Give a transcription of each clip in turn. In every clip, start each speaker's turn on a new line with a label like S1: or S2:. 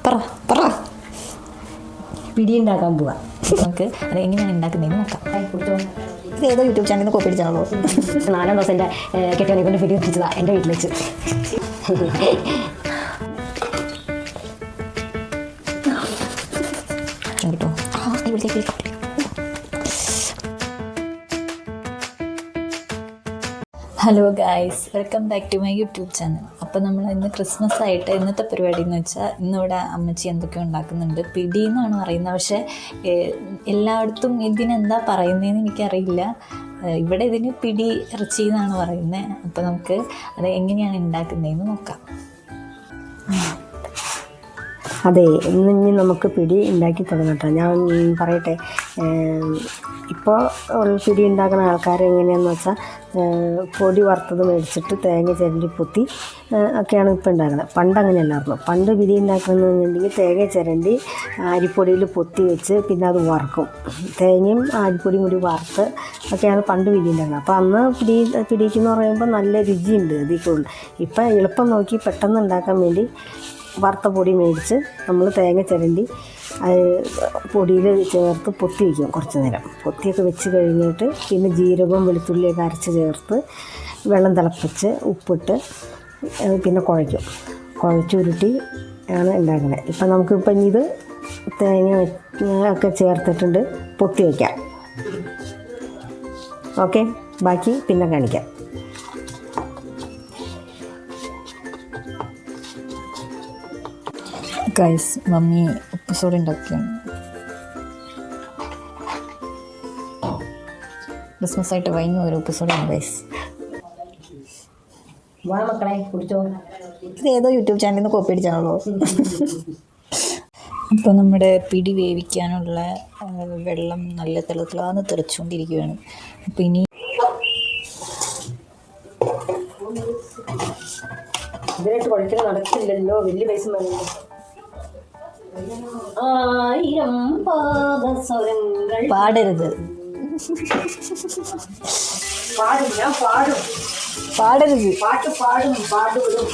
S1: പറ പറ. പിടി ഉണ്ടാക്കാൻ പോവാം. നമുക്ക് അത് എങ്ങനെയാണ് ഉണ്ടാക്കുന്നതെന്ന് നോക്കാം. ഇത് ഏതോ യൂട്യൂബ് ചാനലിൽ നിന്ന് കോപ്പി അടിച്ചാണല്ലോ. 4 ദിവസം എൻ്റെ കെട്ടിയവനെ കൊണ്ട് പിടി എത്തിച്ചതാണ് എൻ്റെ വീട്ടിൽ വെച്ച്. കേട്ടോ hello guys, welcome back to my YouTube channel. അപ്പോൾ നമ്മൾ ഇന്ന് ക്രിസ്മസ് ആയിട്ട് ഇന്നത്തെ പരിപാടി എന്ന് വെച്ചാൽ ഇന്നിവിടെ അമ്മച്ചി എന്തൊക്കെയോ ഉണ്ടാക്കുന്നുണ്ട്. പിടി എന്നാണ് പറയുന്നത്, പക്ഷേ എല്ലായിടത്തും ഇതിനെന്താ പറയുന്നതെന്ന് എനിക്കറിയില്ല. ഇവിടെ ഇതിന് പിടി ഇറച്ചി എന്നാണ് പറയുന്നത്. അപ്പോൾ നമുക്ക് അത് എങ്ങനെയാണ് ഉണ്ടാക്കുന്നതെന്ന് നോക്കാം.
S2: അതെ, ഇനി നമുക്ക് പിടി ഉണ്ടാക്കി തുടങ്ങട്ടെ. ഞാൻ പറയട്ടെ, ഇപ്പോൾ പിടി ഉണ്ടാക്കുന്ന ആൾക്കാർ എങ്ങനെയാണെന്ന് വെച്ചാൽ പൊടി വറുത്തത് മേടിച്ചിട്ട് തേങ്ങ ചിരണ്ടി പൊത്തി ഒക്കെയാണ് ഇപ്പോൾ ഉണ്ടാക്കുന്നത്. പണ്ട് അങ്ങനെയല്ലായിരുന്നു. പണ്ട് പിടി ഉണ്ടാക്കുന്നതെന്നുണ്ടെങ്കിൽ തേങ്ങ ചിരണ്ടി അരിപ്പൊടിയിൽ പൊത്തി വെച്ച് പിന്നെ അത് വറുക്കും. തേങ്ങയും അരിപ്പൊടിയും കൂടി വറുത്ത് ഒക്കെയാണ് പണ്ട് പിടി ഉണ്ടാക്കുന്നത്. അപ്പോൾ അന്ന് പിടിക്കെന്ന് പറയുമ്പോൾ നല്ല രുചിയുണ്ട് അതിൽ കൂടുതൽ. ഇപ്പം എളുപ്പം നോക്കി പെട്ടെന്ന് ഉണ്ടാക്കാൻ വേണ്ടി വറുത്ത പൊടി മേടിച്ച് നമ്മൾ തേങ്ങ ചിരണ്ടി പൊടിയിൽ ചേർത്ത് പൊത്തി വയ്ക്കും കുറച്ച് നേരം. പൊത്തിയൊക്കെ വെച്ച് കഴിഞ്ഞിട്ട് പിന്നെ ജീരകവും വെളുത്തുള്ളിയൊക്കെ അരച്ച് ചേർത്ത് വെള്ളം തിളപ്പിച്ച് ഉപ്പിട്ട് പിന്നെ കുഴച്ചുരുട്ടി ആണ് ഉണ്ടാക്കുന്നത്. ഇപ്പം നമുക്കിപ്പം ഇത് തേങ്ങ ഒക്കെ ചേർത്തിട്ടുണ്ട്, പൊത്തി വയ്ക്കാം. ഓക്കെ, ബാക്കി പിന്നെ കാണിക്കാം.
S1: ഗൈസ്, മമ്മി ഉപ്പുസോഡ ഉണ്ടാക്കിയാണ്. ക്രിസ്മസ് ആയിട്ട് വൈകുന്ന ഒരു ഉപ്പുസോഡയാണ് ഗൈസ്.
S2: വാ മക്കളെ, കുടിച്ചോ.
S1: ഇത് ഏതോ യൂട്യൂബ് ചാനലിൽ നിന്ന് കോപ്പി അടിച്ചാണല്ലോ. അപ്പോൾ നമ്മുടെ പിടി വേവിക്കാനുള്ള വെള്ളം നല്ല തിളത്തിലാന്ന് തെറിച്ചുകൊണ്ടിരിക്കുകയാണ്. അപ്പോൾ ഇനി
S2: ഇതിനായിട്ട് കുഴക്കൽ നടക്കില്ലല്ലോ, വലിയ പൈസ വേണമല്ലോ. 1000 പാദസ്വരങ്ങൾ
S1: പാടരുത്.
S2: പാടും, ഞാൻ പാടും.
S1: പാടരുത്.
S2: പാട്ട് പാടും, പാടുവിടും.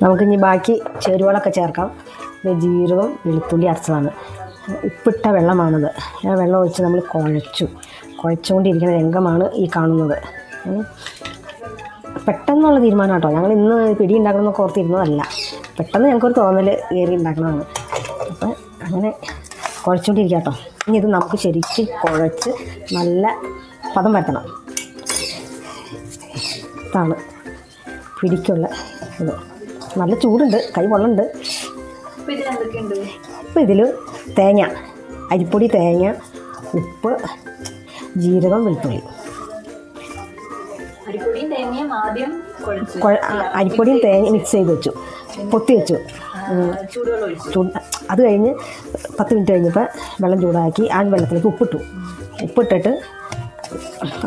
S2: നമുക്കിനി ബാക്കി ചേരുവകളൊക്കെ ചേർക്കാം. ജീരകം വെളുത്തുള്ളി അരച്ചതാണ്, ഉപ്പിട്ട വെള്ളമാണിത്. ആ വെള്ളം ഒഴിച്ച് നമ്മൾ കുഴച്ചുകൊണ്ടിരിക്കുന്ന രംഗമാണ് ഈ കാണുന്നത്. പെട്ടെന്നുള്ള തീരുമാനം കേട്ടോ. ഞങ്ങൾ ഇന്ന് പിടി ഉണ്ടാക്കണമെന്നൊക്കെ ഓർത്തിരുന്നതല്ല, പെട്ടെന്ന് ഞങ്ങൾക്കൊരു തോന്നൽ കയറി ഉണ്ടാക്കണതാണ്. അപ്പം അങ്ങനെ കുഴച്ചുകൊണ്ടിരിക്കുക കേട്ടോ. ഇനി ഇത് നമുക്ക് ശരിക്കും കുഴച്ച് നല്ല പദം വരുത്തണം. ഇതാണ് പിടിക്കുള്ള ഇത്. നല്ല ചൂടുണ്ട്, കൈ പൊള്ളുണ്ട്. ഇപ്പോൾ ഇതിൽ തേങ്ങ, അരിപ്പൊടി, തേങ്ങ, ഉപ്പ്, ജീരകം, വെളുത്തുള്ളി. അരിപ്പൊടിയും തേങ്ങ മിക്സ് ചെയ്ത് വെച്ചു, പൊത്തി വെച്ചു. അത് കഴിഞ്ഞ് 10 മിനിറ്റ് കഴിഞ്ഞപ്പോൾ വെള്ളം ചൂടാക്കി ആ വെള്ളത്തിലേക്ക് ഉപ്പിട്ടിട്ട്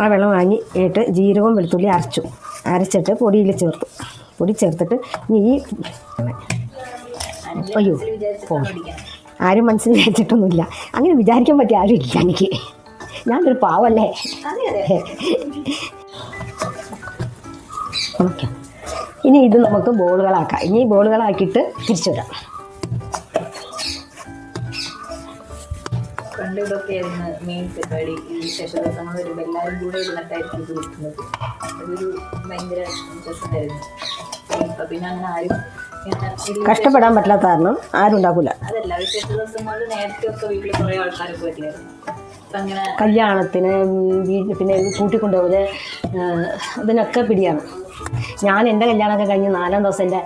S2: ആ വെള്ളം വാങ്ങിയിട്ട് ജീരകവും വെളുത്തുള്ളി അരച്ചിട്ട് പൊടി ചേർത്തിട്ട് ഇനി അയ്യോ ആരും മനസ്സിൽ വിചാരിച്ചിട്ടൊന്നുമില്ല. അങ്ങനെ വിചാരിക്കാൻ പറ്റിയ ആരും ഇല്ല എനിക്ക്. ഞാനൊരു പാവല്ലേ. ഓക്കെ, ഇനി ഇത് നമുക്ക് ബോളുകളാക്കാം. ഇനി ബോളുകളാക്കിയിട്ട് തിരിച്ചു വരാം.
S1: പണ്ട് ഇതൊക്കെയായിരുന്നു മെയിൻ പരിപാടി. ഈ വിശേഷ ദിവസങ്ങൾ വരുമ്പോൾ എല്ലാവരും കൂടെ ഇരുന്നിട്ടായിരിക്കും ഇത് വെക്കുന്നത്. അതൊരു ഭയങ്കര രസമായിരുന്നു. ഇപ്പം പിന്നെ അങ്ങനെ ആരും
S2: കഷ്ടപ്പെടാൻ പറ്റാത്ത കാരണം ആരും ഉണ്ടാക്കില്ല.
S1: അതല്ല, വിശേഷ ദിവസങ്ങളിൽ നേരത്തെ ഒക്കെ വീട്ടിൽ കുറേ ആൾക്കാരൊക്കെ വരികയായിരുന്നു. അപ്പം അങ്ങനെ
S2: കല്യാണത്തിന് പിന്നെ കൂട്ടിക്കൊണ്ടുപോകുന്നത് ഇതിനൊക്കെ പിടിയാണ്. ഞാൻ എൻ്റെ കല്യാണമൊക്കെ കഴിഞ്ഞ് 4-ാം ദിവസം എൻ്റെ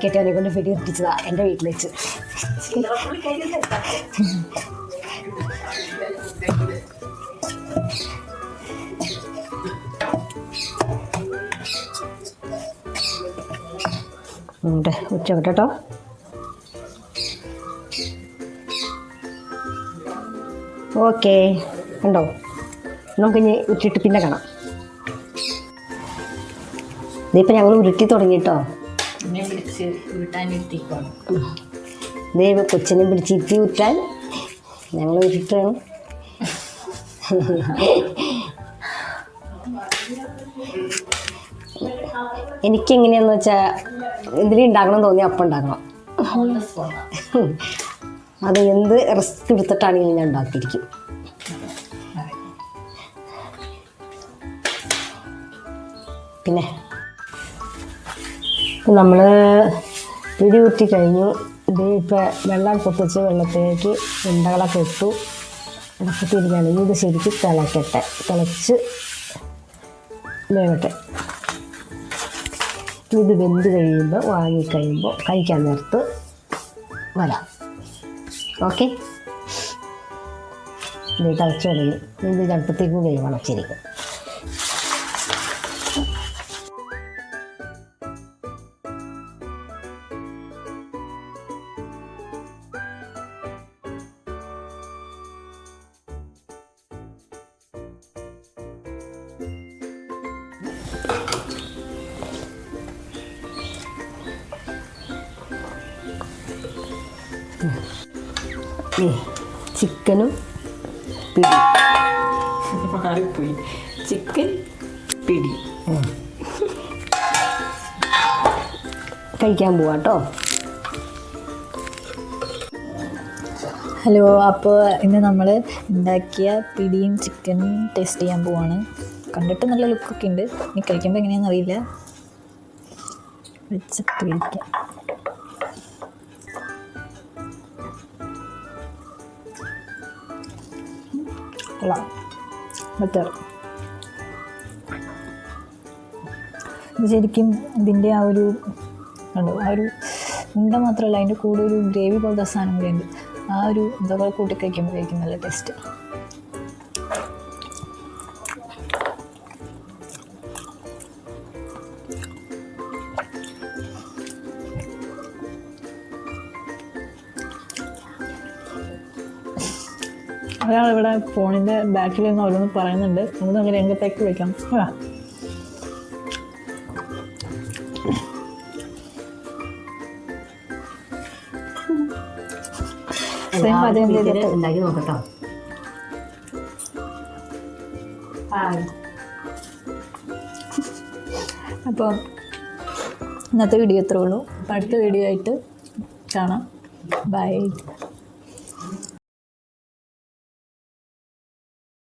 S2: കെട്ടിയവനെ കൊണ്ട് പിടി എത്തിച്ചതാണ് എൻ്റെ വീട്ടിൽ വെച്ച്. ഉച്ച കേട്ടോ. ഓക്കെ, കണ്ടോ നമുക്കിനി ഉരുട്ടിയിട്ട് പിന്നെ കാണാം. ഇതിപ്പോൾ ഞങ്ങൾ ഉരുട്ടി തുടങ്ങിയിട്ടോ.
S1: എന്നെ പിടിച്ച് ഉരുട്ടാനിരുത്തിക്കോണം.
S2: ദൈവം കൊച്ചിനെ പിടിച്ചിരുത്തി ഉരുട്ടാൻ ഞങ്ങൾ ഉരുട്ടാണ്. എനിക്കെങ്ങനെയാന്ന് വെച്ചാൽ എന്തിനും ഉണ്ടാക്കണം തോന്നി അപ്പം ഉണ്ടാക്കണം. അത് എന്ത് റിസ്ക് എടുത്തിട്ടാണെങ്കിലും ഞാൻ ഉണ്ടാക്കിയിരിക്കും. പിന്നെ നമ്മൾ പിടി കുത്തി കഴിഞ്ഞു. ഇത് ഇപ്പോൾ വെള്ളം പൊട്ടിച്ച് വെള്ളത്തിലേക്ക് ഉണ്ടകളൊക്കെ ഇട്ടു ഇടപ്പത്തിരിക്കുകയാണ്. ഇത് ശരിക്കും തിളക്കട്ടെ, തിളച്ച് വേവട്ടെ. ഇത് വെന്ത് കഴിയുമ്പോൾ വാങ്ങിക്കഴിയുമ്പോൾ കഴിക്കാൻ നേരത്ത് വരാം. ഓക്കെ, ഇത് തിളച്ച് തുടങ്ങി. ഇത് ചടുപ്പത്തേക്ക് വേവണം ശരിക്കും. ചിക്കനും പിടി
S1: മാറിപ്പോയി. ചിക്കൻ പിടി
S2: കഴിക്കാൻ പോവാം കേട്ടോ.
S1: ഹലോ, അപ്പോൾ ഇന്ന് നമ്മൾ ഉണ്ടാക്കിയ പിടിയും ചിക്കനും ടേസ്റ്റ് ചെയ്യാൻ പോവാണ്. കണ്ടിട്ട് നല്ല ലുക്കൊക്കെ ഉണ്ട്. ഇനി കഴിക്കുമ്പോൾ എങ്ങനെയാണെന്ന് അറിയില്ല. വെച്ചിട്ട് കഴിക്കാം. ബട്ടർ ഇത് ശരിക്കും ഇതിൻ്റെ ആ ഒരു കണ്ടോ, ആ ഒരു ഉണ്ട മാത്രമല്ല, അതിൻ്റെ കൂടെ ഒരു ഗ്രേവി പോലത്തെ സാധനം കൂടെ ഉണ്ട്. ആ ഒരു ഇതൊക്കെ കൂട്ടി കഴിക്കുമ്പോഴേക്കും നല്ല ടേസ്റ്റ്. ഒരാളിവിടെ ഫോണിൻ്റെ ബാക്കിൽ നിന്ന് ഓരോന്ന് പറയുന്നുണ്ട്. നമുക്ക് അങ്ങനെ രംഗത്തേക്ക് വിളിക്കാം.
S2: ഉണ്ടാക്കി നോക്കട്ടോ.
S1: അപ്പോൾ ഇന്നത്തെ വീഡിയോ ഇത്രേ ഉള്ളൂ. അടുത്ത വീഡിയോ ആയിട്ട് കാണാം. ബൈ.